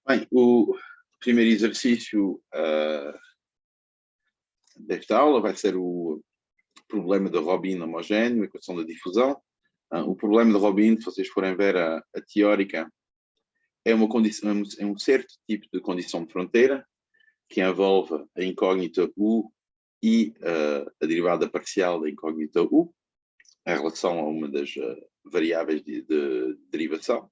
Bem, o primeiro exercício desta aula vai ser o problema de Robin homogéneo, equação da difusão. O problema de Robin, se vocês forem ver a teórica, é uma condição, é um certo tipo de condição de fronteira que envolve a incógnita U e a derivada parcial da incógnita U em relação a uma das variáveis de derivação.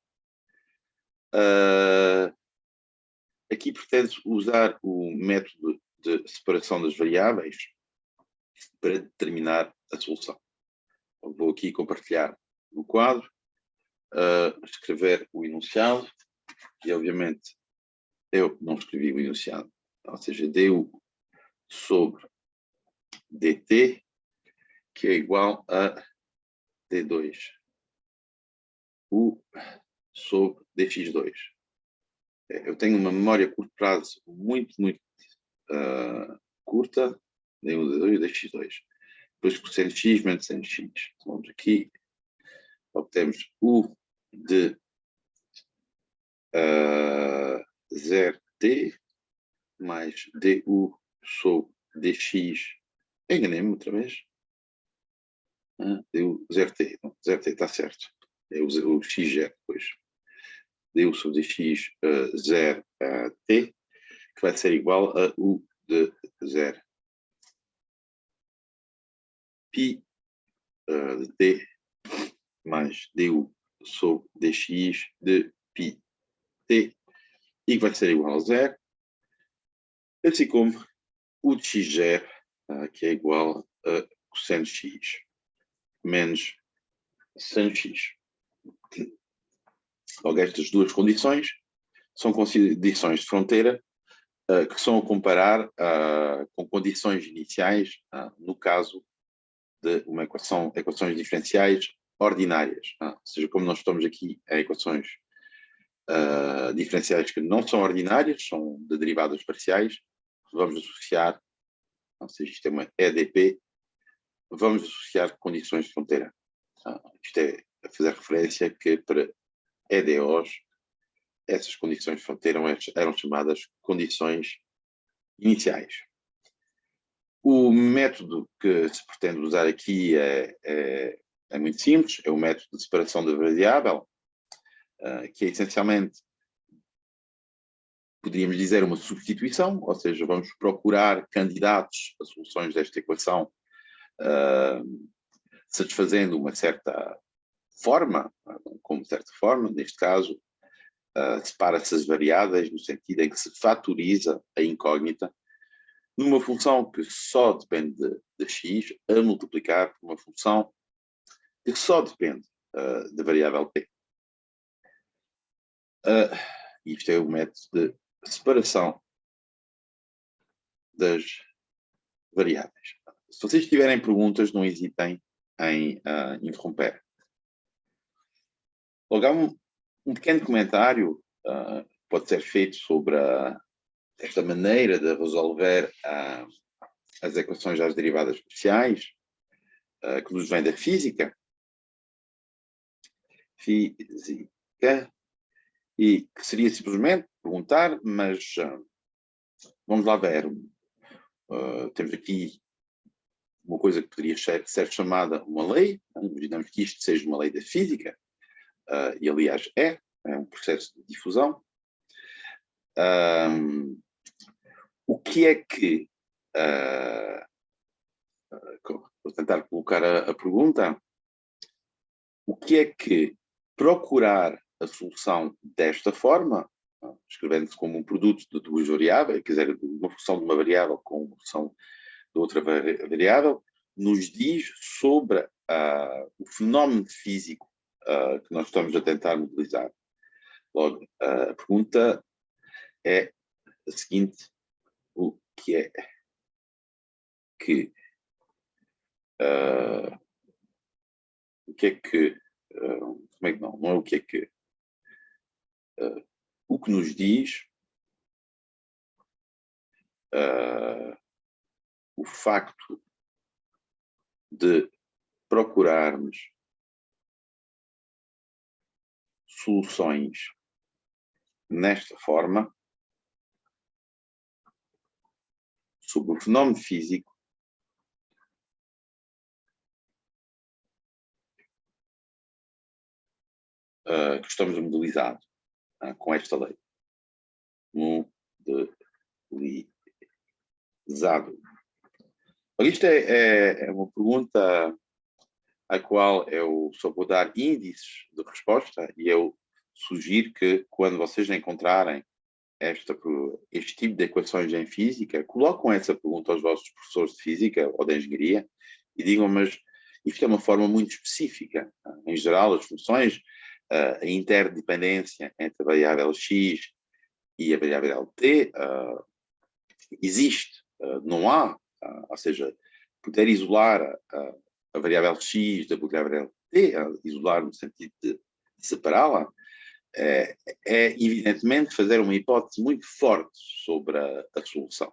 Aqui pretende usar o método de separação das variáveis para determinar a solução. Vou aqui compartilhar o quadro, escrever o enunciado, e obviamente eu não escrevi o enunciado, ou seja, du sobre dt, que é igual a d2 u sobre dx2. Eu tenho uma memória a curto prazo muito curta, d1, d2 e dx2. Depois cosseno x menos seno x. Então, vamos aqui, obtemos u de 0t mais du sobre dx. Enganei-me outra vez. Du 0t. 0t está certo. É o x zero depois. Du sobre dx 0t, que vai ser igual a u de 0 π de t mais du sobre dx de π t, e que vai ser igual a 0, assim como u de x0, que é igual a cosseno x menos seno x. Logo, estas duas condições são condições de fronteira que são a comparar com condições iniciais, no caso de uma equações diferenciais ordinárias. Ou seja, como nós estamos aqui em equações diferenciais que não são ordinárias, são de derivadas parciais, vamos associar, ou seja, isto é uma EDP, vamos associar condições de fronteira. Isto é a fazer referência que para EDOs, essas condições de fronteira eram chamadas condições iniciais. O método que se pretende usar aqui é muito simples, é o método de separação da variável, que é essencialmente, poderíamos dizer, uma substituição, ou seja, vamos procurar candidatos a soluções desta equação satisfazendo uma certa forma, como certa forma, neste caso, separa-se as variáveis no sentido em que se fatoriza a incógnita numa função que só depende de x a multiplicar por uma função que só depende da variável p. Isto é o método de separação das variáveis. Se vocês tiverem perguntas, não hesitem em interromper. Logo, há um pequeno comentário pode ser feito sobre esta maneira de resolver as equações das derivadas parciais, que nos vem da física, e que seria simplesmente perguntar, mas vamos lá ver. Temos aqui uma coisa que poderia ser chamada uma lei, imaginamos que isto seja uma lei da física, e aliás é um processo de difusão. O que é que, vou tentar colocar a pergunta, o que é que procurar a solução desta forma, escrevendo-se como um produto de duas variáveis, quer dizer, uma função de uma variável com uma função de outra variável, nos diz sobre o fenómeno físico que nós estamos a tentar modelizar. Logo, a pergunta é a seguinte: o que é que como é que não é o que é que o que nos diz o facto de procurarmos soluções nesta forma sobre o fenómeno físico que estamos a modelizar com esta lei. Modelizado. Isto é uma pergunta à qual eu só vou dar índices de resposta e eu sugiro que quando vocês encontrarem este tipo de equações em física, colocam essa pergunta aos vossos professores de física ou de engenharia e digam, mas isto é uma forma muito específica. Em geral, as funções, a interdependência entre a variável x e a variável t existe, não há, ou seja, poder isolar a variável x da variável t, isolar no sentido de separá-la, é evidentemente fazer uma hipótese muito forte sobre a solução.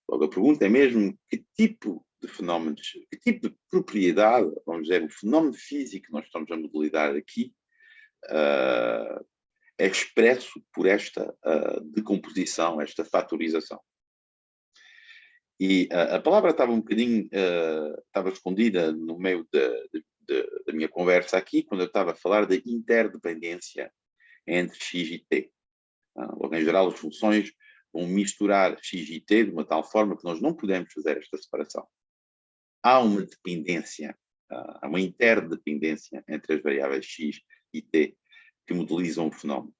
Logo, a pergunta é mesmo que tipo de fenómenos, que tipo de propriedade, vamos dizer, o fenómeno físico que nós estamos a modelizar aqui, é expresso por esta decomposição, esta fatorização. E a palavra estava um bocadinho, estava escondida no meio da minha conversa aqui, quando eu estava a falar da interdependência entre x e t. Logo, em geral, as funções vão misturar x e t de uma tal forma que nós não podemos fazer esta separação. Há uma dependência, há uma interdependência entre as variáveis x e t que modelizam o fenómeno.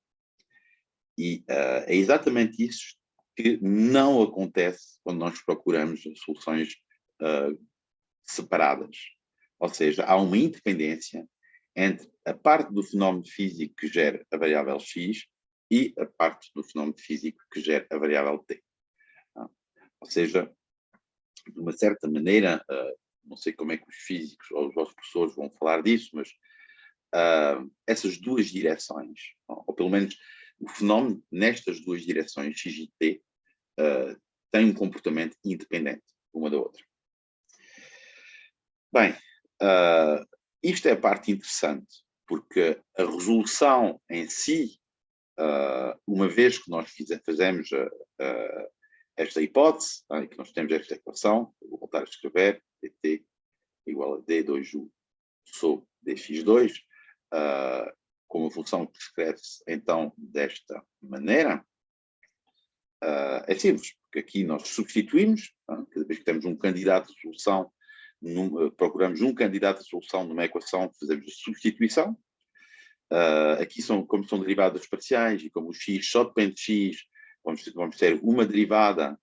E é exatamente isso que não acontece quando nós procuramos soluções separadas. Ou seja, há uma independência entre a parte do fenómeno físico que gera a variável x e a parte do fenómeno físico que gera a variável t. Ou seja, de uma certa maneira, não sei como é que os físicos ou os vossos professores vão falar disso, mas essas duas direções, ou pelo menos o fenómeno nestas duas direções, x e t, tem um comportamento independente uma da outra. Bem, isto é a parte interessante, porque a resolução em si, uma vez que nós fazemos esta hipótese, que nós temos esta equação, vou voltar a escrever, dt igual a d2u sobre dx2, com uma função que escreve-se então desta maneira, é simples, porque aqui nós substituímos, cada vez que temos um candidato de solução, procuramos um candidato de solução numa equação, fazemos a substituição. Aqui como são derivadas parciais e como o x só depende de x, vamos ter uma derivada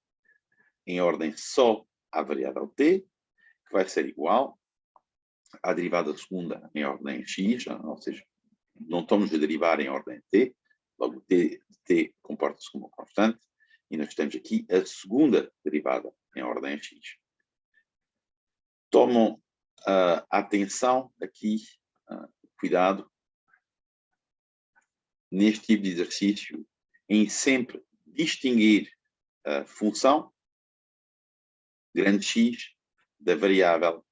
em ordem só à variável t, que vai ser igual à derivada segunda em ordem x, ou seja, não estamos a derivar em ordem t, logo t comporta-se como constante, e nós temos aqui a segunda derivada em ordem x. Tomam atenção aqui, cuidado, neste tipo de exercício, em sempre distinguir a função grande X da variável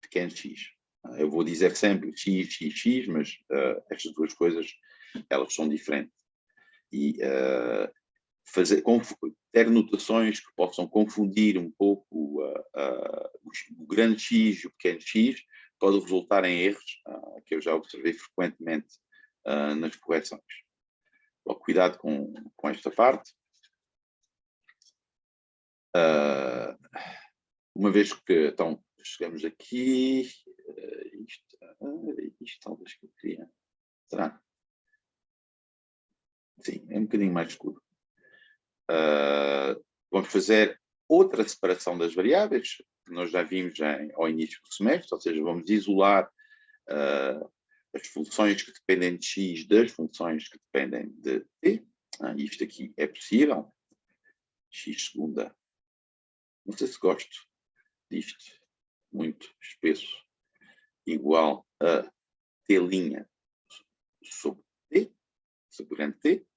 pequeno x. Eu vou dizer sempre x, x, x, mas estas duas coisas, elas são diferentes. E ter notações que possam confundir um pouco o grande x e o pequeno x pode resultar em erros que eu já observei frequentemente nas correções. Então, cuidado com esta parte. Uma vez que então chegamos aqui, isto talvez que eu queria. Será? Sim, é um bocadinho mais escuro. Vamos fazer outra separação das variáveis, que nós já vimos ao início do semestre, ou seja, vamos isolar as funções que dependem de x das funções que dependem de t. Isto aqui é possível. X segunda. Não sei se gosto disto. Muito espesso. Igual a t' sobre t, sobre grande t.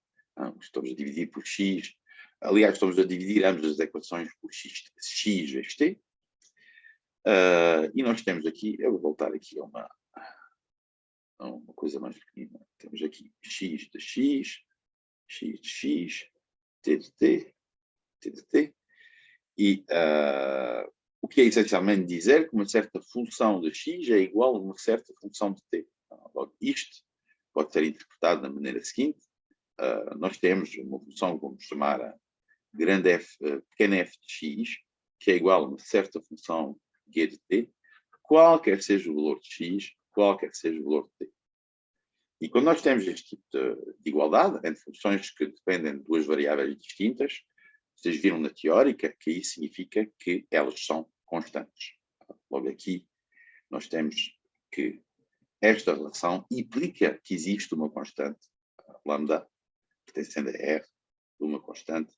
Estamos a dividir por x. Aliás, estamos a dividir ambas as equações por x vezes t. E nós temos aqui, eu vou voltar aqui a Não, uma coisa mais pequenina. Temos aqui x de x, x de x, t de t, t de t. E o que é essencialmente dizer que uma certa função de x é igual a uma certa função de t. Logo, isto pode ser interpretado da maneira seguinte. Nós temos uma função, vamos chamar a grande f, pequena f de x, que é igual a uma certa função g de t, qualquer seja o valor de x, qualquer seja o valor de t. E quando nós temos este tipo de igualdade entre funções que dependem de duas variáveis distintas, vocês viram na teórica que isso significa que elas são constantes. Logo aqui, nós temos que esta relação implica que existe uma constante, lambda, pertencendo a R, de uma constante,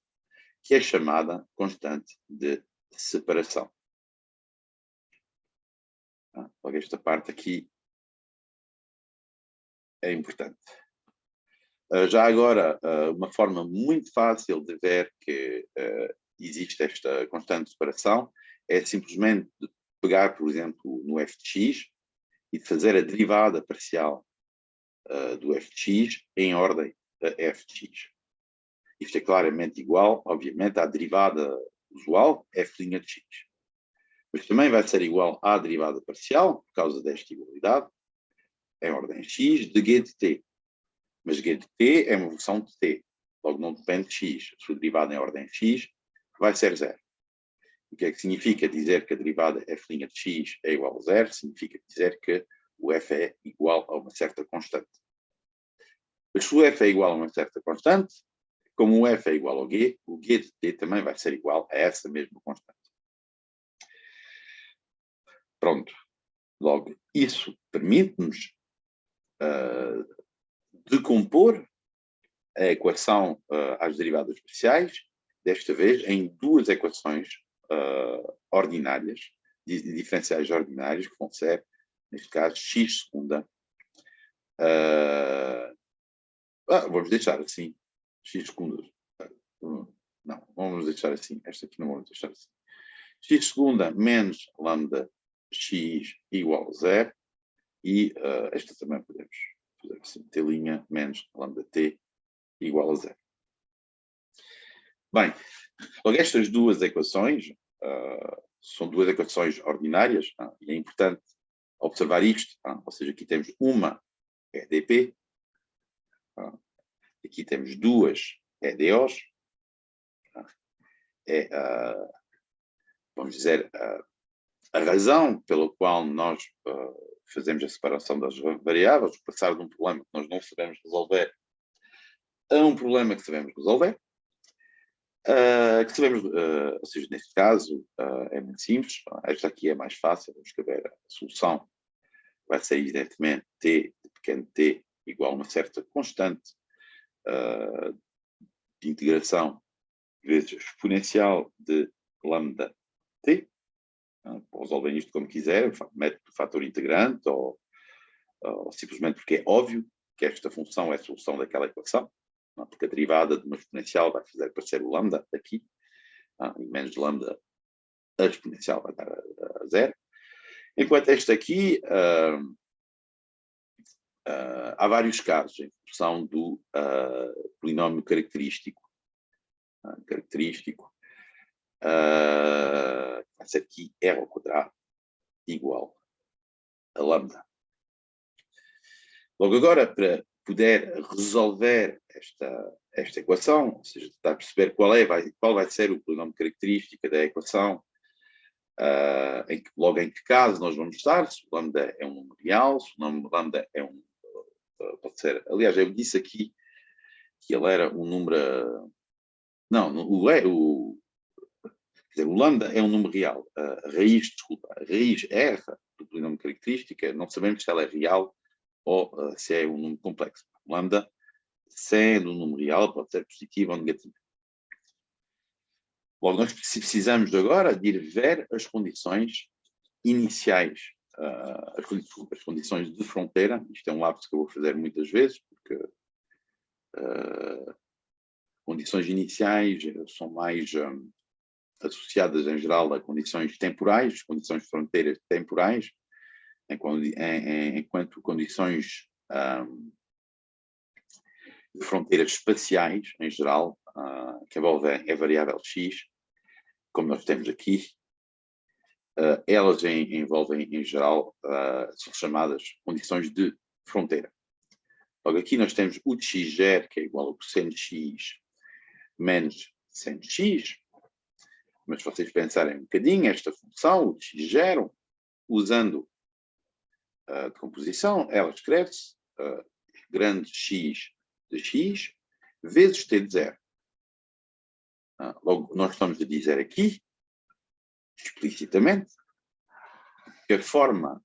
que é chamada constante de separação. Logo, esta parte aqui é importante. Já agora, uma forma muito fácil de ver que existe esta constante de separação é simplesmente pegar, por exemplo, no f de x e fazer a derivada parcial do f de x em ordem a f de x. Isto é claramente igual, obviamente, à derivada usual f' de x. Mas também vai ser igual à derivada parcial, por causa desta igualdade, em ordem x de g de t. Mas g de t é uma função de t, logo não depende de x. A sua derivada em ordem x vai ser zero. O que é que significa dizer que a derivada f' de x é igual a zero? Significa dizer que o f é igual a uma certa constante. Mas se o f é igual a uma certa constante, como o f é igual ao g, o g de t também vai ser igual a essa mesma constante. Pronto. Logo, isso permite-nos decompor a equação às derivadas parciais, desta vez em duas equações ordinárias, diferenciais ordinárias, que vão ser, neste caso, x segunda. Vamos deixar assim, x segunda. Não, vamos deixar assim. Esta aqui não vamos deixar assim. X segunda menos lambda x igual a zero. E esta também podemos fazer assim. T' menos lambda t igual a zero. Bem, logo estas duas equações são duas equações ordinárias, e é importante observar isto. Ou seja, aqui temos uma EDP, aqui temos duas EDOs, vamos dizer, a razão pela qual nós fazemos a separação das variáveis, passar de um problema que nós não sabemos resolver a um problema que sabemos resolver. Ou seja, neste caso, é muito simples. Esta aqui é mais fácil. Vamos escrever a solução. Vai ser, evidentemente, t de pequeno t igual a uma certa constante de integração vezes exponencial de lambda t. Resolvem isto como quiserem, método do fator integrante ou simplesmente porque é óbvio que esta função é a solução daquela equação. Porque a derivada de uma exponencial vai fazer aparecer o lambda aqui, e menos lambda a exponencial vai dar a zero. Enquanto esta aqui, há vários casos em função do polinómio característico. Vai ser aqui r ao quadrado igual a lambda. Logo agora, para poder resolver esta equação, ou seja, tentar perceber qual vai ser o polinómio característico da equação, logo em que caso nós vamos estar, se o lambda é um número real, se o lambda é um... Pode ser... Aliás, eu disse aqui que ele era um número... Não, o lambda é um número real. A raiz R do polinómio característico, não sabemos se ela é real ou se é um número complexo. Lambda, sendo um número real, pode ser positivo ou negativo. Logo, nós precisamos agora de ir ver as condições iniciais, as condições de fronteira. Isto é um lapso que eu vou fazer muitas vezes, porque condições iniciais são mais associadas, em geral, a condições temporais, condições de fronteiras temporais, enquanto condições de fronteiras espaciais, em geral, que envolvem a variável x, como nós temos aqui, elas envolvem, em geral, são chamadas condições de fronteira. Logo, aqui nós temos o de x0, que é igual ao cosseno de x menos seno de x, mas se vocês pensarem um bocadinho, esta função, o de x0, usando a decomposição, ela escreve-se grande x de x vezes t de 0. Logo, nós estamos a dizer aqui, explicitamente, que a forma,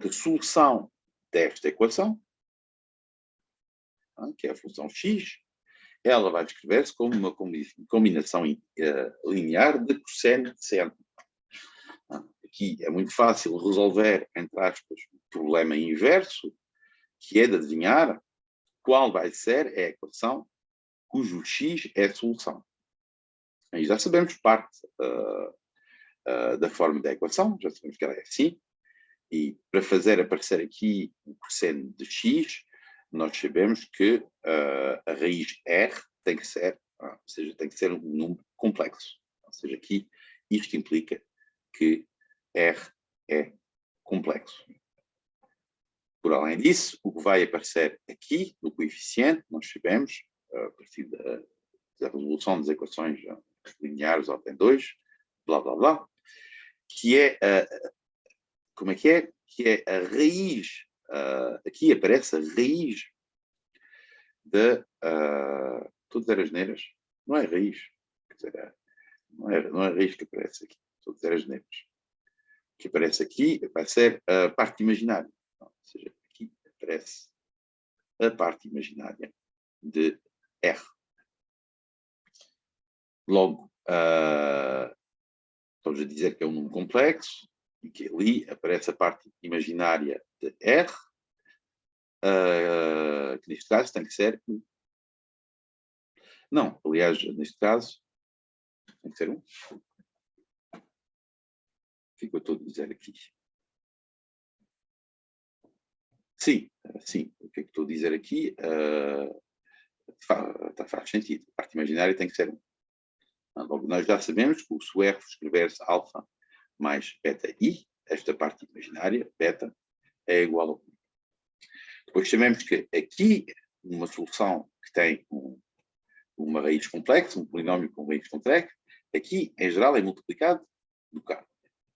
que a solução desta equação, que é a função x, ela vai escrever-se como uma combinação linear de cosseno de seno. Aqui é muito fácil resolver, entre aspas, o problema inverso, que é de adivinhar qual vai ser a equação cujo x é a solução. Aí já sabemos parte da forma da equação, já sabemos que ela é assim, e para fazer aparecer aqui o cosseno de x, nós sabemos que a raiz r tem que ser, ou seja, tem que ser um número complexo. Ou seja, aqui isto implica que r é complexo. Por além disso, o que vai aparecer aqui no coeficiente, nós sabemos, a partir da resolução das equações lineares ordem 2, blá blá blá, que é como é que é? Que é a raiz, aqui aparece a raiz de todas as asneiras, não é raiz, quer dizer, não é raiz que aparece aqui, todas as asneiras. O que aparece aqui vai ser a parte imaginária, ou seja, aqui aparece a parte imaginária de R. Logo, estamos a dizer que é um número complexo e que ali aparece a parte imaginária de R, que neste caso tem que ser 1. Não, aliás, neste caso tem que ser 1. O que é que eu estou a dizer aqui? Sim, sim. O que é que estou a dizer aqui faz sentido. A parte imaginária tem que ser 1. Logo, nós já sabemos que se o R escrever-se alfa mais beta I, esta parte imaginária, beta, é igual a 1. Depois sabemos que aqui, numa solução que tem uma raiz complexa, um polinómio com raiz complexa, aqui, em geral, é multiplicado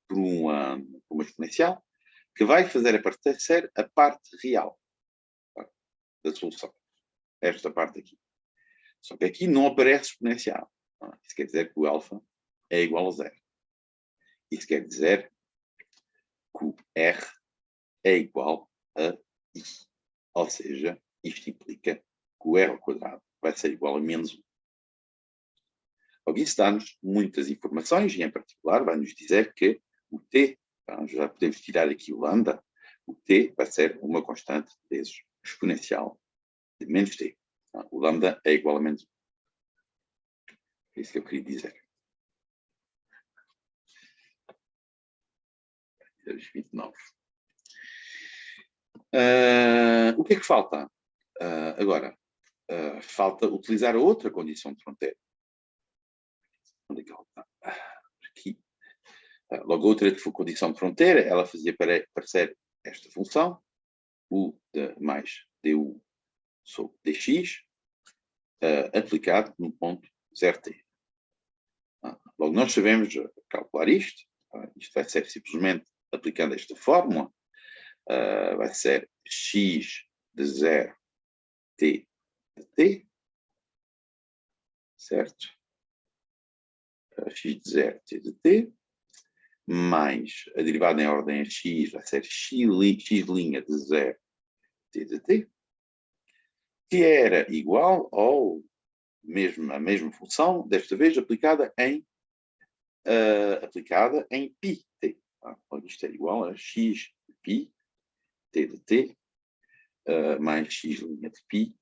por uma exponencial, que vai fazer aparecer a parte real da solução. Esta parte aqui. Só que aqui não aparece exponencial. Isso quer dizer que o alfa é igual a 0. Isso quer dizer que o R é igual a I. Ou seja, isto implica que o R ao quadrado vai ser igual a menos 1. Logo, isso dá-nos muitas informações e, em particular, vai-nos dizer que o T, já podemos tirar aqui o lambda, o T vai ser uma constante de peso exponencial de menos T. O lambda é igual a menos 1. É isso que eu queria dizer. 29. O que é que falta? Agora, falta utilizar outra condição de fronteira. Onde é que ela está? Aqui. Logo, outra condição de fronteira, ela fazia aparecer esta função, u de mais du sobre dx, aplicado no ponto 0t. Logo, nós sabemos calcular isto. Isto vai ser simplesmente aplicando esta fórmula. Vai ser x de 0 t de t, certo? X de 0 t de t, mais a derivada em ordem a x vai ser x' de 0 t de t, que era igual ao a mesma função, desta vez aplicada em π t. Isto é igual a x de π t de t mais x' de π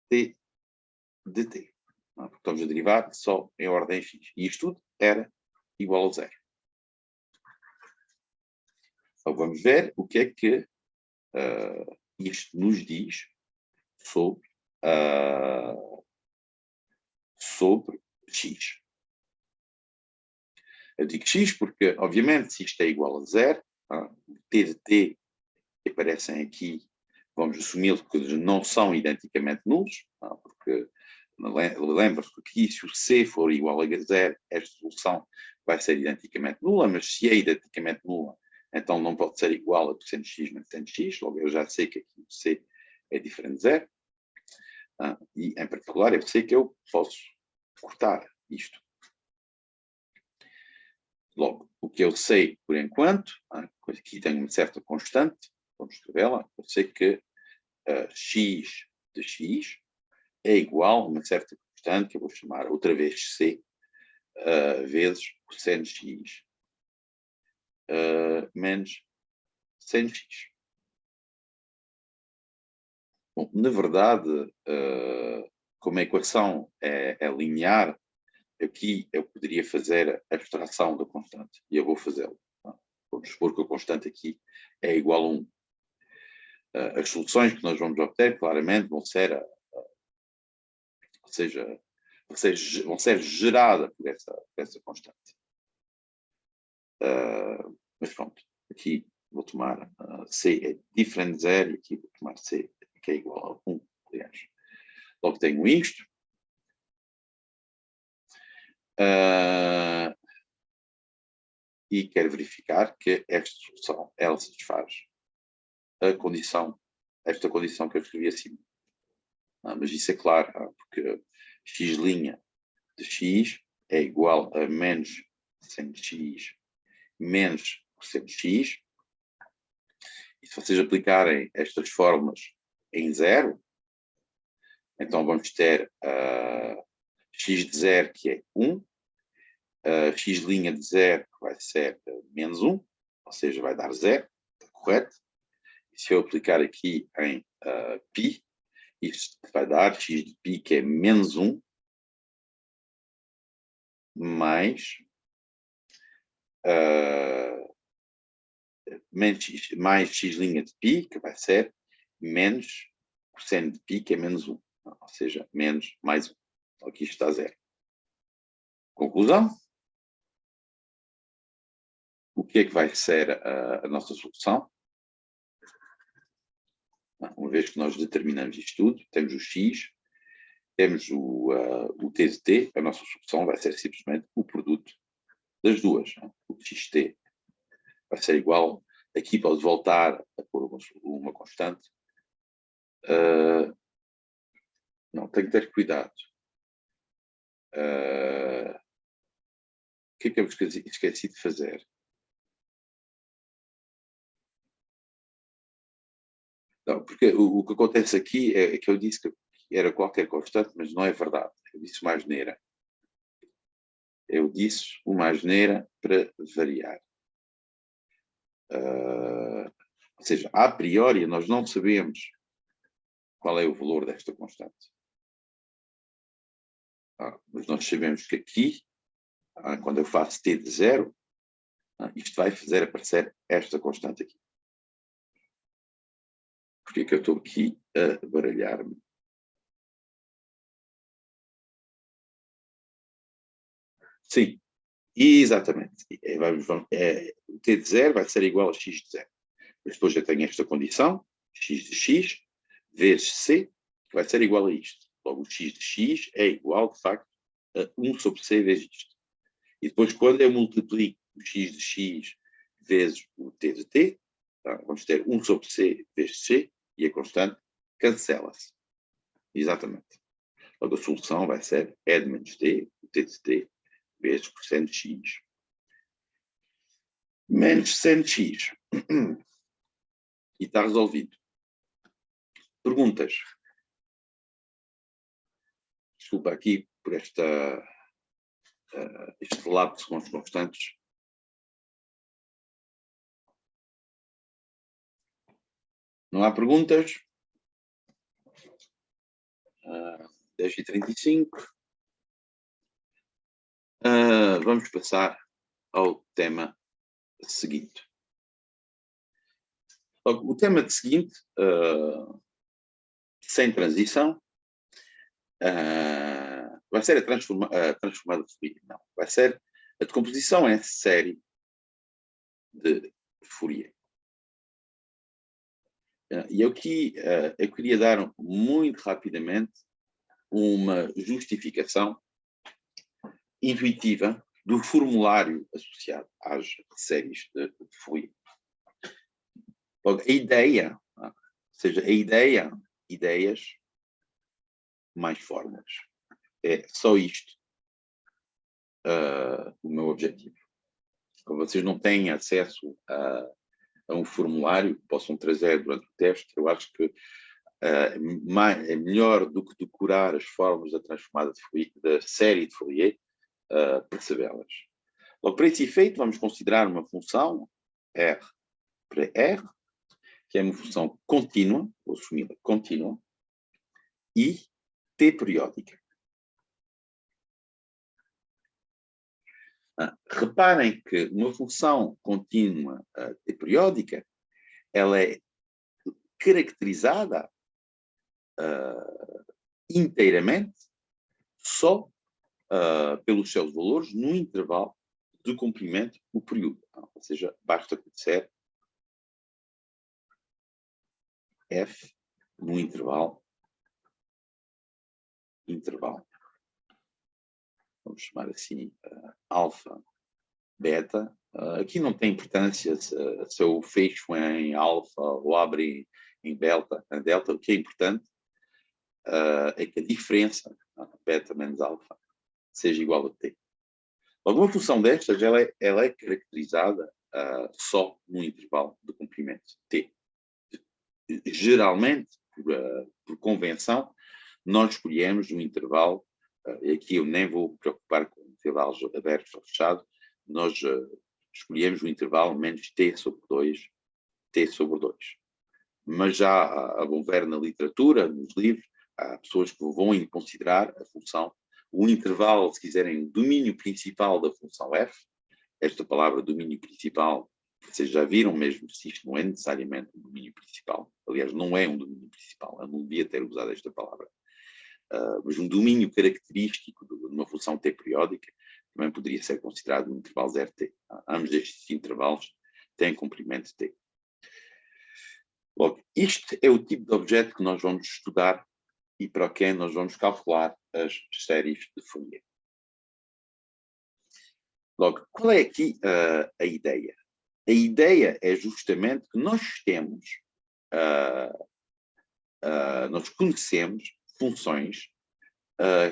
t de t. Porque estamos a derivar só em ordem x. E isto tudo era igual a 0. Então, vamos ver o que é que isto nos diz sobre x. Eu digo x porque, obviamente, se isto é igual a zero, o t de t que aparecem aqui, vamos assumir que não são identicamente nulos, porque lembra-se que aqui, se o c for igual a zero, esta solução vai ser identicamente nula, mas se é identicamente nula, então não pode ser igual a cosseno de x menos seno de x, logo eu já sei que aqui o c é diferente de zero, e em particular eu sei que eu posso cortar isto. Logo, o que eu sei por enquanto, aqui tenho uma certa constante, vamos escrevê-la, eu sei que x de x é igual a uma certa constante, que eu vou chamar outra vez c, vezes cosseno de x menos seno de x. Bom, na verdade, como a equação é linear, aqui eu poderia fazer a abstração da constante, e eu vou fazê-lo. Vamos supor que a constante aqui é igual a 1. As soluções que nós vamos obter, claramente, vão ser geradas por essa constante. Mas pronto, aqui vou tomar C é diferente de 0 e aqui vou tomar C que é igual a 1, aliás. Logo tenho isto. E quero verificar que esta solução, ela satisfaz esta condição que eu escrevi acima. Mas isso é claro, porque x' de x é igual a menos seno de x menos cosseno de x. E se vocês aplicarem estas fórmulas em zero, então vamos ter x de 0 que é 1, x' de 0 que vai ser menos 1, ou seja, vai dar 0, está correto? E se eu aplicar aqui em π, isto vai dar x de π que é menos 1, mais x' de π, que vai ser menos cosseno de π, que é menos 1. Ou seja, menos mais 1. Então, aqui está 0. Conclusão? O que é que vai ser a nossa solução? Uma vez que nós determinamos isto tudo, temos o x, temos o t de t, a nossa solução vai ser simplesmente o produto das duas. O xt vai ser igual, aqui pode voltar a pôr uma constante. Não, tenho que ter cuidado. O que é que eu esqueci de fazer? Não, porque o que acontece aqui é que eu disse que era qualquer constante, mas não é verdade. Eu disse uma asneira. Eu disse uma asneira para variar. Ou seja, a priori, nós não sabemos qual é o valor desta constante. Mas nós sabemos que aqui, quando eu faço t de 0, isto vai fazer aparecer esta constante aqui. Porque é que eu estou aqui a baralhar-me? Sim, exatamente. O t de 0 vai ser igual a x de 0. Mas depois eu tenho esta condição, x de x, vezes c, que vai ser igual a isto. Logo, o x de x é igual, de facto, a 1 sobre c vezes isto. E depois, quando eu multiplico o x de x vezes o t de t, vamos ter 1 sobre c vezes c, e a constante cancela-se. Exatamente. Logo, a solução vai ser e de menos t, o t de t, vezes cosseno de x. Menos seno de x. E está resolvido. Perguntas? Desculpa aqui por este lapso com as constantes. Não há perguntas? 10h35. Vamos passar ao tema seguinte. Logo, o tema seguinte, sem transição, vai ser a transformada fluida. Não, vai ser a decomposição em série de Fourier. E eu queria dar muito rapidamente uma justificação intuitiva do formulário associado às séries de Fourier. Logo, a ideia, ou seja, ideias mais fórmulas. É só isto o meu objetivo. Como vocês não têm acesso a um formulário que possam trazer durante o teste, eu acho que é melhor do que decorar as fórmulas da transformada de Fourier, da série de Fourier, percebê-las. Logo, para esse efeito, vamos considerar uma função R para R, que é uma função contínua, vou assumi-la contínua, e T periódica. Reparem que uma função contínua T periódica, ela é caracterizada inteiramente só pelos seus valores no intervalo de comprimento do período. Ou seja, basta conhecer F no intervalo. Vamos chamar assim alfa, beta. Aqui não tem importância se eu fecho em alfa ou abro em delta. O que é importante é que a diferença, beta menos alfa, seja igual a t. Alguma função destas, ela é caracterizada só no intervalo de comprimento t. Geralmente, por convenção, nós escolhemos um intervalo, e aqui eu nem vou me preocupar com intervalos abertos ou fechados, nós escolhemos um intervalo menos t sobre 2, Mas já houver na literatura, nos livros, há pessoas que vão considerar a função, o intervalo, se quiserem, o domínio principal da função f. Esta palavra domínio principal, vocês já viram mesmo se isto não é necessariamente um domínio principal. Aliás, não é um domínio principal, eu não devia ter usado esta palavra. Mas um domínio característico de uma função t periódica também poderia ser considerado um intervalo 0t. Ambos estes intervalos têm comprimento t. Logo, este é o tipo de objeto que nós vamos estudar e para quem nós vamos calcular as séries de Fourier. Logo, qual é aqui a ideia? A ideia é justamente que nós nós conhecemos funções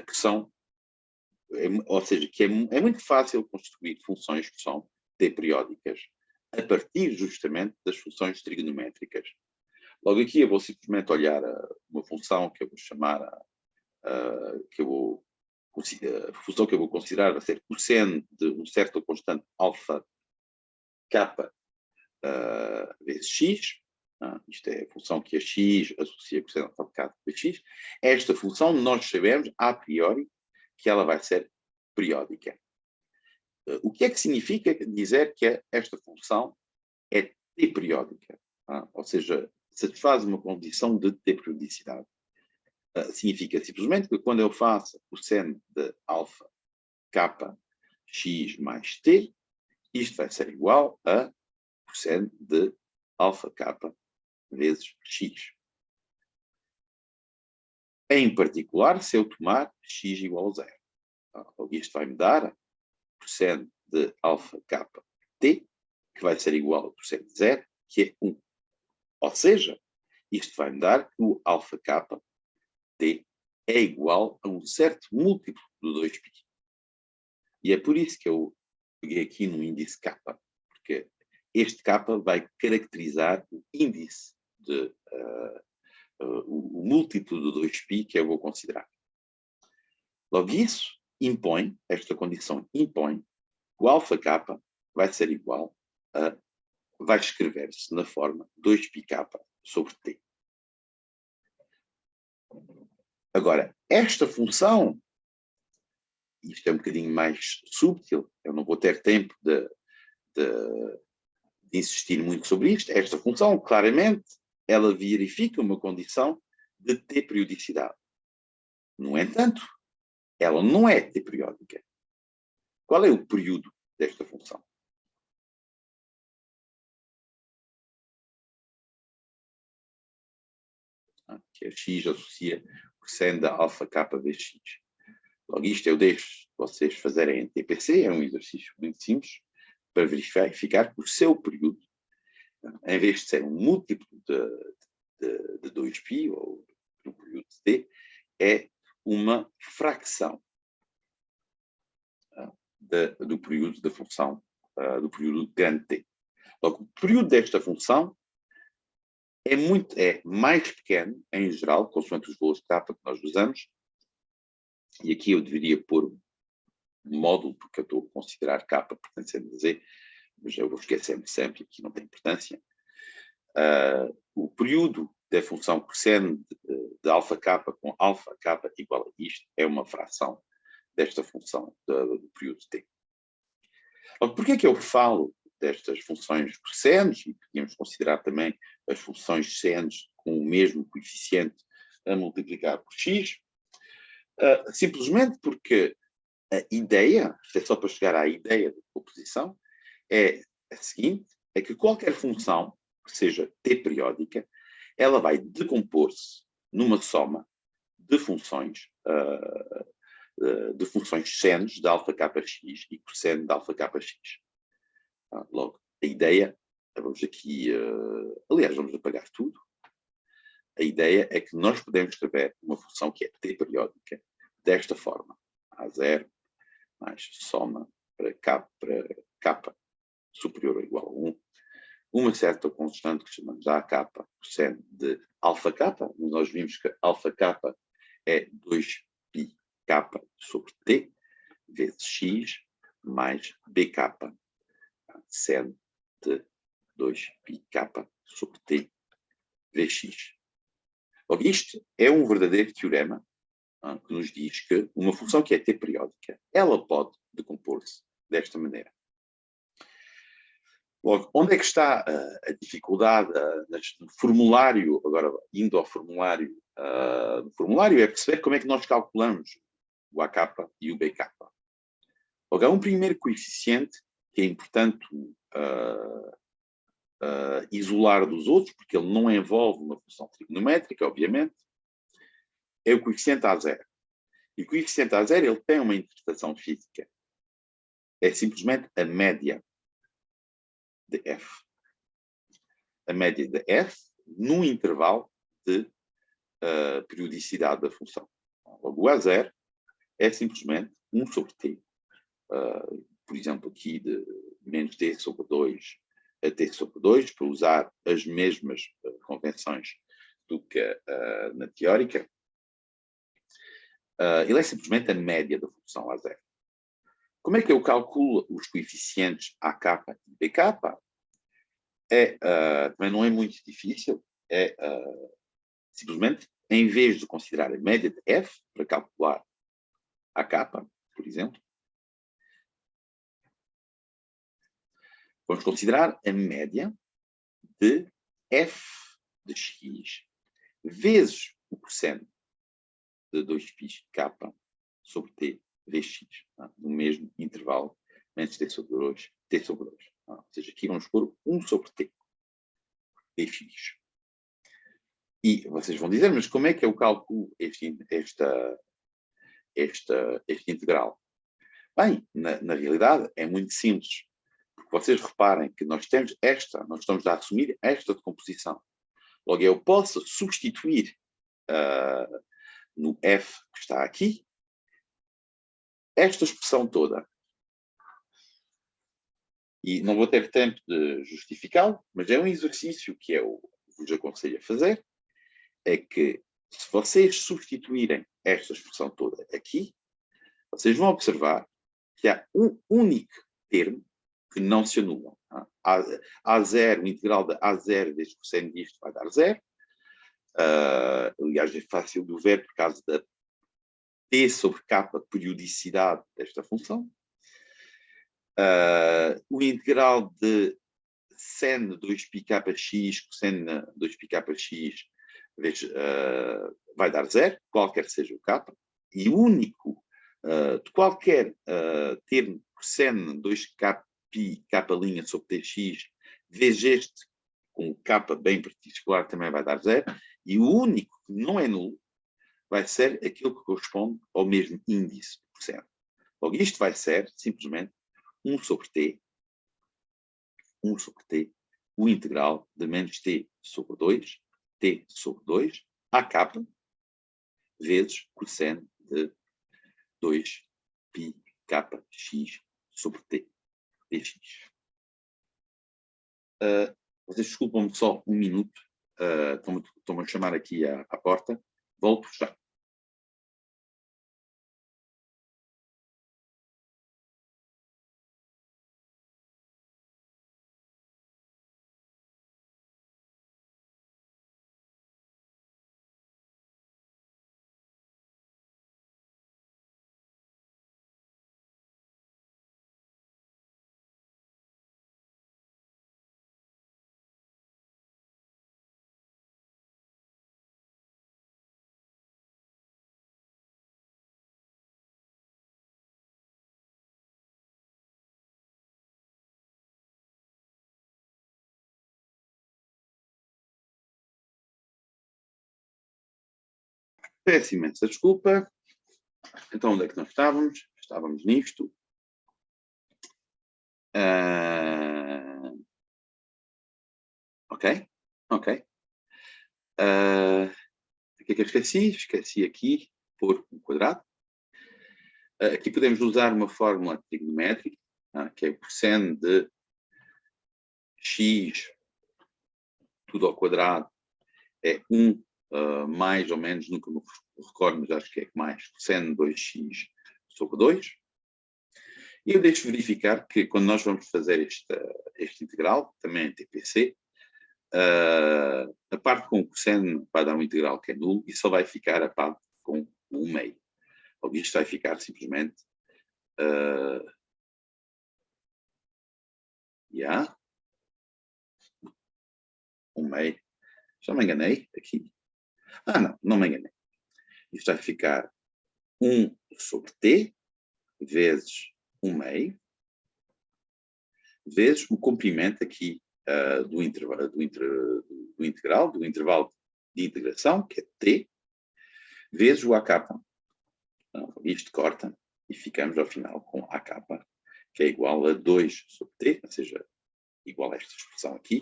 que são, ou seja, que é muito fácil construir funções que são t periódicas a partir justamente das funções trigonométricas. Logo aqui eu vou simplesmente olhar uma função que eu vou chamar, a função que eu vou considerar vai ser cosseno de um certo constante alfa k vezes x. Isto é a função que a x associa cosseno alfa k vezes x. Esta função nós sabemos a priori que ela vai ser periódica. O que é que significa dizer que esta função é t periódica? Ou seja, satisfaz uma condição de t-periodicidade. Significa simplesmente que quando eu faço cosseno de alfa k x mais t, isto vai ser igual a cosseno de alfa k vezes x. Em particular, se eu tomar x igual a 0. Isto vai me dar cosseno de alfa k t, que vai ser igual a cosseno de 0, que é 1. Ou seja, isto vai me dar que o alfa k t é igual a um certo múltiplo do 2π. E é por isso que eu peguei aqui no índice k, porque este k vai caracterizar o índice, o múltiplo do 2π que eu vou considerar. Logo, isso impõe, esta condição impõe, que o alfa k vai ser igual a, vai escrever-se na forma 2πk sobre t. Agora, esta função, isto é um bocadinho mais subtil, eu não vou ter tempo de insistir muito sobre isto. Esta função, claramente, ela verifica uma condição de T periodicidade. No entanto, ela não é T periódica. Qual é o período desta função? Que é x associa o cosseno da alfa k vezes x. Logo, isto eu deixo vocês fazerem em TPC, é um exercício muito simples, para verificar que o seu período, em vez de ser um múltiplo de 2π, ou do período de t, é uma fração do período da função, do período grande t. Logo, o período desta função é mais pequeno, em geral, consoante os valores k que nós usamos, e aqui eu deveria pôr um módulo, porque eu estou a considerar k pertencendo a z, mas eu vou esquecer-me sempre, aqui não tem importância. O período da função cosseno de alfa k com alfa k igual a isto é uma fração desta função do período t. Por que é que eu falo destas funções cossenos, e podíamos considerar também as funções senos com o mesmo coeficiente a multiplicar por x? Simplesmente porque a ideia, isto é só para chegar à ideia de composição, é a seguinte, é que qualquer função, que seja t periódica, ela vai decompor-se numa soma de funções senos de alfa kx e cosseno de alfa kx. Logo, a ideia, vamos aqui, aliás, vamos apagar tudo. A ideia é que nós podemos escrever uma função que é t periódica desta forma. A0 mais soma para k superior ou igual a 1, uma certa constante que chamamos AK, cosseno de alfa k. Nós vimos que alfa k é 2πk sobre t, vezes x, mais bk, seno de 2πk sobre t, vezes x. Logo, isto é um verdadeiro teorema que nos diz que uma função que é t periódica, ela pode decompor-se desta maneira. Logo, onde é que está a dificuldade no formulário, agora indo ao formulário, no formulário é perceber como é que nós calculamos o AK e o BK. Logo, há um primeiro coeficiente que é importante isolar dos outros, porque ele não envolve uma função trigonométrica, obviamente, é o coeficiente A0. E o coeficiente A0 ele tem uma interpretação física. É simplesmente a média de f. A média de f num intervalo de periodicidade da função. Logo, o A0 é simplesmente 1 sobre t. Por exemplo, aqui de menos t sobre 2 a t sobre 2, para usar as mesmas convenções do que na teórica. Ele é simplesmente a média da função A0. Como é que eu calculo os coeficientes AK e BK? Também não é muito difícil. Simplesmente, em vez de considerar a média de f para calcular AK, por exemplo, vamos considerar a média de f de x vezes o cosseno de 2πk sobre t vezes x, no mesmo intervalo, menos t sobre 2, t sobre 2. Ou seja, aqui vamos pôr 1 sobre t dx. E vocês vão dizer, mas como é que eu calculo este integral? Bem, na realidade é muito simples. Porque vocês reparem que nós temos nós estamos a assumir esta decomposição. Logo, eu posso substituir no f que está aqui, esta expressão toda. E não vou ter tempo de justificá-lo, mas é um exercício que eu vos aconselho a fazer, é que se vocês substituírem esta expressão toda aqui, vocês vão observar que há um único termo que não se anula. A0, o integral de A0 vezes o cosseno disto vai dar 0. Aliás, é fácil de ver por causa da t sobre k periodicidade desta função. O integral de sen 2πx, cosen 2πx, vai dar 0, qualquer seja o k, e o único de qualquer termo cosen 2k pi sobre tx, vezes este, com o k bem particular, também vai dar 0, e o único que não é nulo vai ser aquilo que corresponde ao mesmo índice de cosseno. Logo, isto vai ser, simplesmente, 1 sobre t, o integral de menos t sobre 2, t sobre 2, ak, vezes cosseno de 2πkx sobre t, dx. Vocês desculpam-me só um minuto, estão-me a chamar aqui à porta, volto já. Peço imensa desculpa. Então, onde é que nós estávamos? Estávamos nisto. Ok. O que é que eu esqueci? Esqueci aqui, pôr um quadrado. Aqui podemos usar uma fórmula trigonométrica, que é o cosseno de x tudo ao quadrado é 1 mais ou menos, nunca me recordo, mas acho que é mais, cosseno de 2x sobre 2. E eu deixo verificar que quando nós vamos fazer este integral, também em TPC, a parte com o cosseno vai dar um integral que é nulo e só vai ficar a parte com 1 meio. Ou isto vai ficar simplesmente 1 meio. Já me enganei aqui. Não me enganei. Isto vai ficar 1 sobre t vezes 1 meio vezes o comprimento aqui do intervalo de integração, que é t, vezes o ak. Então, isto corta e ficamos ao final com ak, que é igual a 2 sobre t, ou seja, igual a esta expressão aqui,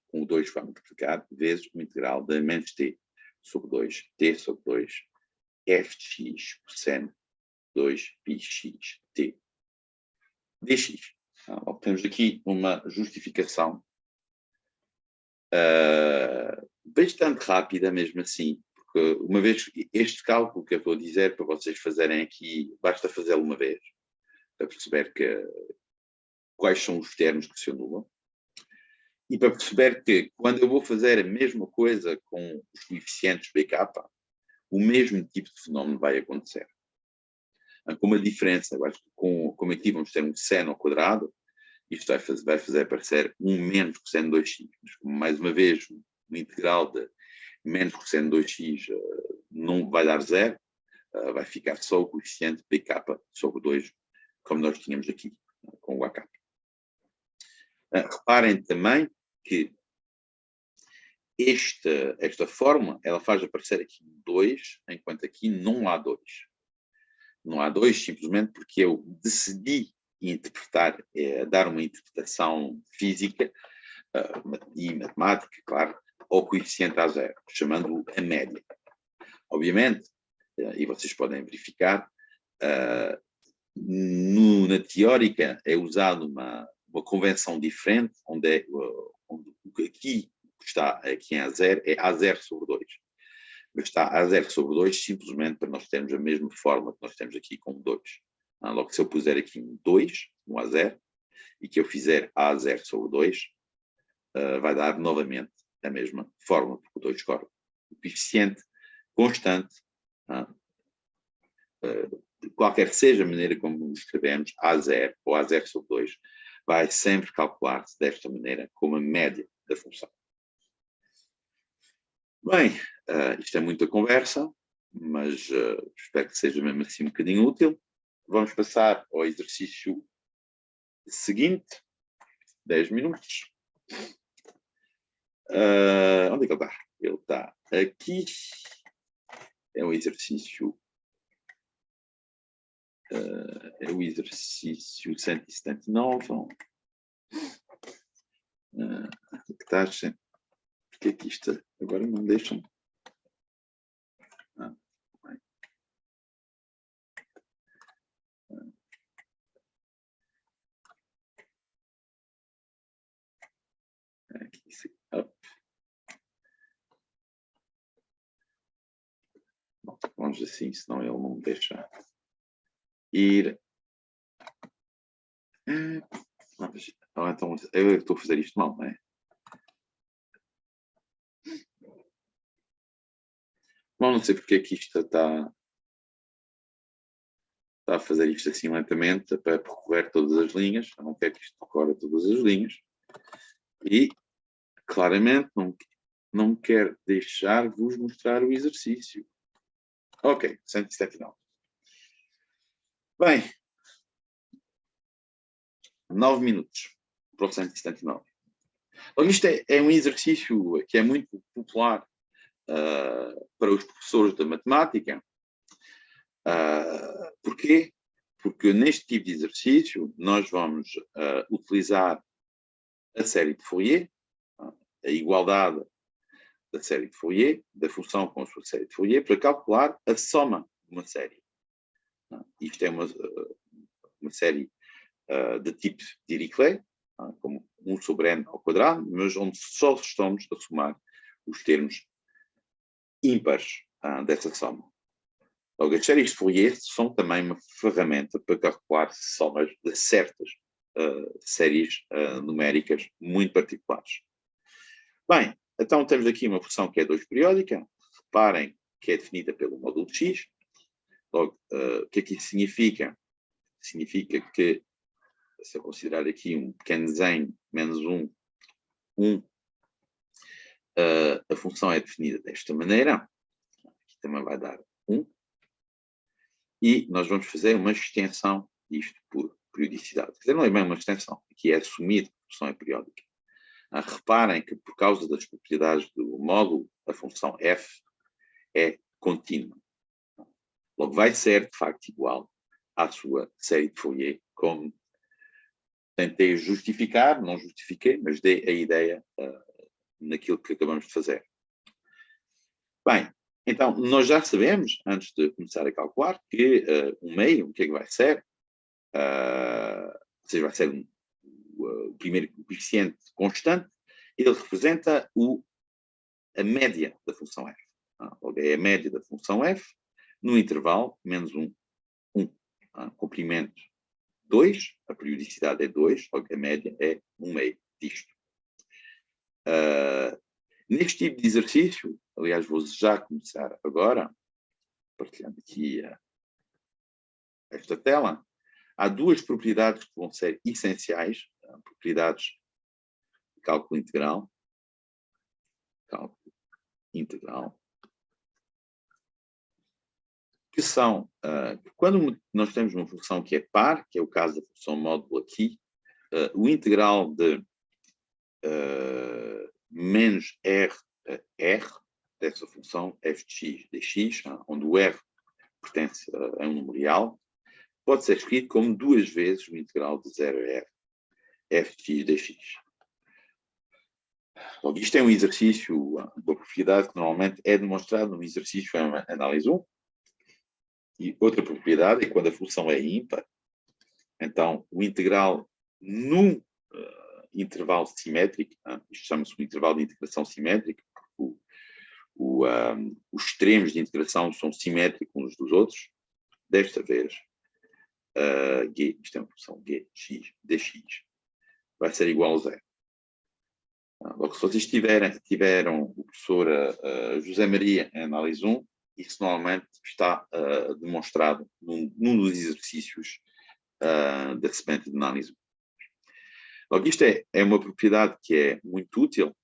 com o 2 vai multiplicar, vezes o integral de menos t sobre 2, t sobre 2, f de x cosseno 2πx t dx. Obtemos aqui uma justificação bastante rápida, mesmo assim, porque uma vez este cálculo que eu vou dizer para vocês fazerem aqui, basta fazê-lo uma vez, para perceber quais são os termos que se anulam, e para perceber que quando eu vou fazer a mesma coisa com os coeficientes bk, o mesmo tipo de fenómeno vai acontecer. Com uma diferença, como aqui vamos ter um seno ao quadrado, isto vai fazer aparecer 1 menos cosseno de 2x. Mas, como mais uma vez o integral de menos cosseno de 2x não vai dar 0, vai ficar só o coeficiente bk sobre 2, como nós tínhamos aqui, com o ak. Reparem também que esta fórmula ela faz aparecer aqui 2, enquanto aqui não há 2. Não há 2 simplesmente porque eu decidi interpretar, dar uma interpretação física e matemática, claro, ao coeficiente a 0, chamando-o a média. Obviamente, e vocês podem verificar, na teórica é usada uma convenção diferente, onde aqui está aqui em A0 é A0 sobre 2. Mas está A0 sobre 2 simplesmente para nós termos a mesma forma que nós temos aqui com 2. Logo, se eu puser aqui um 2, um A0, e que eu fizer A0 sobre 2, vai dar novamente a mesma forma, porque o 2 corre. O coeficiente constante, qualquer seja a maneira como escrevemos, A0 ou A0 sobre 2, vai sempre calcular-se desta maneira como a média da função. Bem, isto é muita conversa, mas espero que seja mesmo assim um bocadinho útil. Vamos passar ao exercício seguinte, 10 minutos. Onde é que ele está? Ele está aqui. É o exercício. É o exercício 179. Que taxa? Porque é que isto agora não deixam? Aqui, up. Bom, vamos assim, senão ele não me deixa ir. Então, eu estou a fazer isto mal, não é? Bom, não sei porque é que isto está a fazer isto assim lentamente, para percorrer todas as linhas. Eu não quero que isto percorra todas as linhas. E, claramente, não quero deixar-vos mostrar o exercício. Ok, 179. Bem, 9 minutos para o 179. Então, isto é um exercício que é muito popular para os professores de matemática. Porquê? Porque neste tipo de exercício nós vamos utilizar a série de Fourier, a igualdade da série de Fourier, da função com a sua série de Fourier, para calcular a soma de uma série. Isto é uma série de tipo Dirichlet, como 1 sobre n ao quadrado, mas onde só estamos a somar os termos ímpares dessa soma. Logo, as séries de Fourier são também uma ferramenta para calcular somas de certas séries numéricas muito particulares. Bem, então temos aqui uma função que é 2 periódica. Reparem que é definida pelo módulo x. Logo, o que é que isso significa? Significa que, se eu considerar aqui um pequeno desenho, menos 1, a função é definida desta maneira. Aqui também vai dar 1. E nós vamos fazer uma extensão disto por periodicidade. Quer dizer, não é bem uma extensão, aqui é assumir que a função é periódica. Reparem que, por causa das propriedades do módulo, a função f é contínua. Logo, vai ser, de facto, igual à sua série de Fourier, como tentei justificar, não justifiquei, mas dei a ideia naquilo que acabamos de fazer. Bem, então, nós já sabemos, antes de começar a calcular, que o meio, o que é que vai ser? Ou seja, vai ser o primeiro coeficiente constante, ele representa a média da função f. É a média da função f no intervalo menos 1. Comprimento 2, a periodicidade é 2, a média é 1 meio disto. Neste tipo de exercício, aliás, vou já começar agora, partilhando aqui esta tela, há duas propriedades que vão ser essenciais, propriedades de cálculo integral, que são, quando nós temos uma função que é par, que é o caso da função módulo aqui, o integral de menos r dessa função f de x, dx, onde o r pertence a um numerial, pode ser escrito como 2 vezes o integral de 0 a r f de x dx. Então, isto é um exercício, uma propriedade que normalmente é demonstrado no exercício análise 1. E outra propriedade é quando a função é ímpar, então o integral num intervalo simétrico, isto chama-se um intervalo de integração simétrico, porque os extremos de integração são simétricos uns dos outros. Desta vez, isto é uma função g, x, dx, vai ser igual a 0. Logo, se vocês tiveram o professor José Maria em análise 1, isso normalmente está demonstrado num dos exercícios da semente de análise 1. Logo, isto é uma propriedade que é muito útil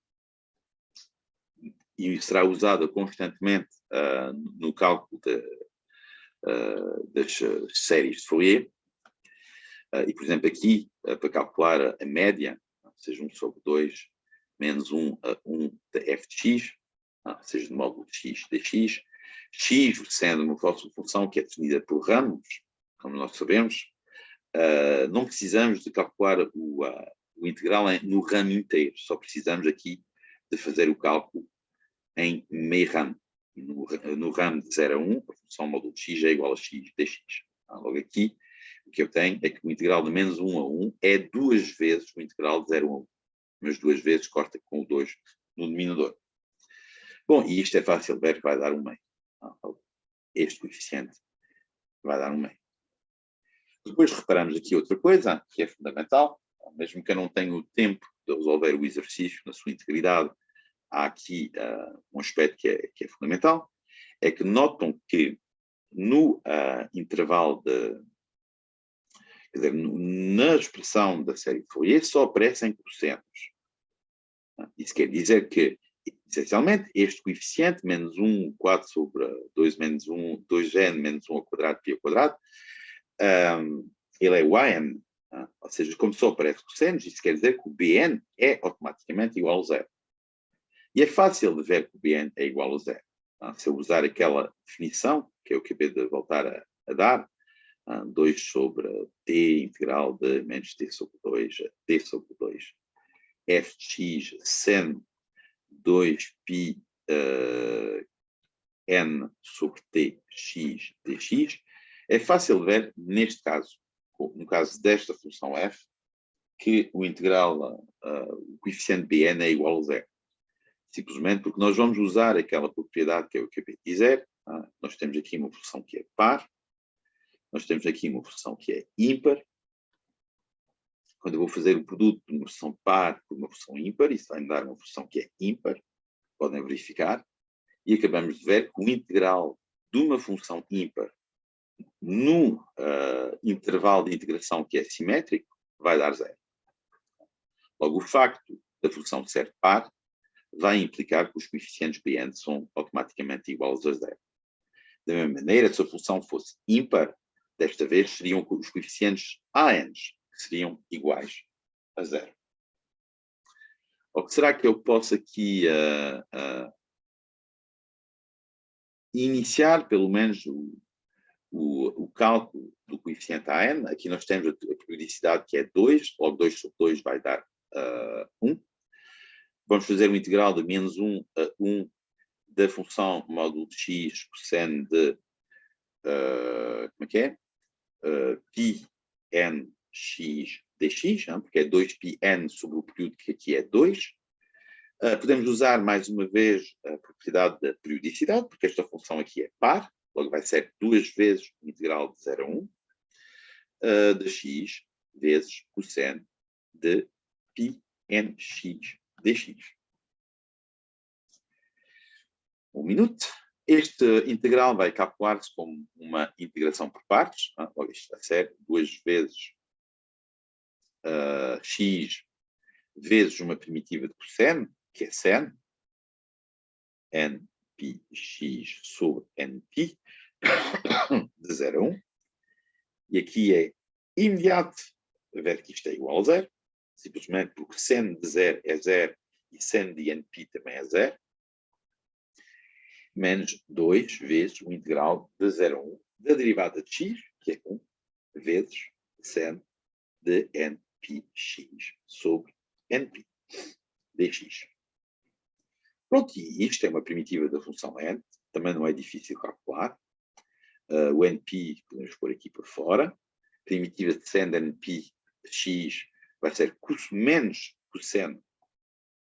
e será usada constantemente no cálculo das séries de Fourier. E, por exemplo, aqui, para calcular a média, seja 1 sobre 2 menos 1 a 1 da f de x, seja do módulo de x dx, x sendo uma função que é definida por ramos, como nós sabemos, não precisamos de calcular o integral no ramo inteiro, só precisamos aqui de fazer o cálculo em meio ramo. No ramo de 0 a 1, a função módulo de x é igual a x dx. Logo aqui, o que eu tenho é que o integral de menos 1 a 1 é 2 vezes o integral de 0 a 1. Mas 2 vezes corta com o 2 no denominador. Bom, e isto é fácil de ver que vai dar 1 meio. Este coeficiente vai dar 1 meio. Depois reparamos aqui outra coisa, que é fundamental, mesmo que eu não tenha o tempo de resolver o exercício na sua integridade, há aqui um aspecto que é fundamental, é que notam que no intervalo quer dizer, na expressão da série de Fourier só aparecem cossenos. Isso quer dizer que, essencialmente, este coeficiente, menos 1, 4 sobre 2 menos 1, 2n menos 1 ao quadrado, π ao quadrado, ele é yn, ou seja, como só aparece cossenos, isso quer dizer que o bn é automaticamente igual a 0. E é fácil de ver que o bn é igual a 0. Se eu usar aquela definição, que eu acabei de voltar a dar, 2 sobre t integral de menos t sobre 2 a t sobre 2 f de x sen 2π n sobre t x dx, é fácil de ver, neste caso, no caso desta função f, que o integral, o coeficiente bn é igual a 0. Simplesmente porque nós vamos usar aquela propriedade que eu acabei de dizer. Nós temos aqui uma função que é par, nós temos aqui uma função que é ímpar. Quando eu vou fazer o produto de uma função par por uma função ímpar, isso vai me dar uma função que é ímpar, podem verificar, e acabamos de ver que o integral de uma função ímpar num intervalo de integração que é simétrico vai dar 0. Logo, o facto da função ser par vai implicar que os coeficientes bn são automaticamente iguais a 0. Da mesma maneira, se a função fosse ímpar, desta vez seriam os coeficientes ans, que seriam iguais a 0. Ou que será que eu posso aqui iniciar, pelo menos, o cálculo do coeficiente an? Aqui nós temos a periodicidade que é 2, logo 2 sobre 2 vai dar 1. Vamos fazer o integral de menos 1 a 1 da função módulo de x cosseno de, como é que é? Π n x dx, porque é 2πn sobre o período que aqui é 2. Podemos usar mais uma vez a propriedade da periodicidade, porque esta função aqui é par, logo vai ser 2 vezes o integral de 0 a 1 de x vezes cosseno de πnx dx. Um minuto. Este integral vai calcular-se como uma integração por partes. Logo, isto vai ser 2 vezes x vezes uma primitiva de cosseno, que é sen, npx sobre np, de 0 a 1. E aqui é imediato ver que isto é igual a 0, simplesmente porque sen de 0 é 0 e sen de np também é 0. Menos 2 vezes o integral de 0 a 1 da derivada de x, que é 1, vezes sen de npx sobre np dx. Pronto, e isto é uma primitiva da função n, também não é difícil calcular. O np podemos pôr aqui por fora. Primitiva de sen de npx vai ser menos cosseno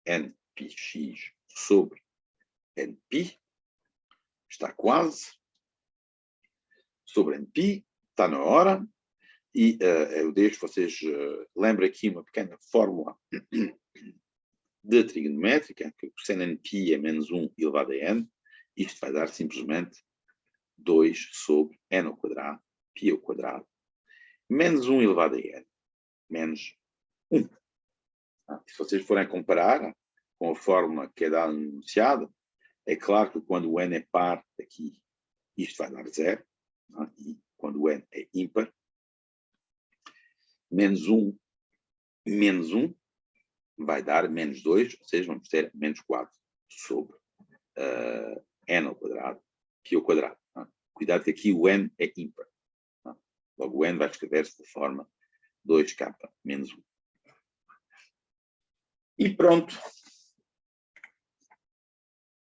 npx sobre np. Está quase. Sobre np, está na hora. E eu deixo vocês lembrem aqui uma pequena fórmula de trigonométrica, que o cosseno np é menos 1 elevado a n. Isto vai dar simplesmente 2 sobre n ao quadrado, π ao quadrado, menos 1 elevado a n, menos 1. Se vocês forem comparar com a fórmula que é dada no enunciado, é claro que quando o n é par, aqui, isto vai dar 0. E quando o n é ímpar, menos 1 vai dar menos 2, ou seja, vamos ter menos 4 sobre n ao quadrado, π ao quadrado. Cuidado que aqui o n é ímpar. Logo o n vai escrever-se de forma 2k menos 1. E pronto.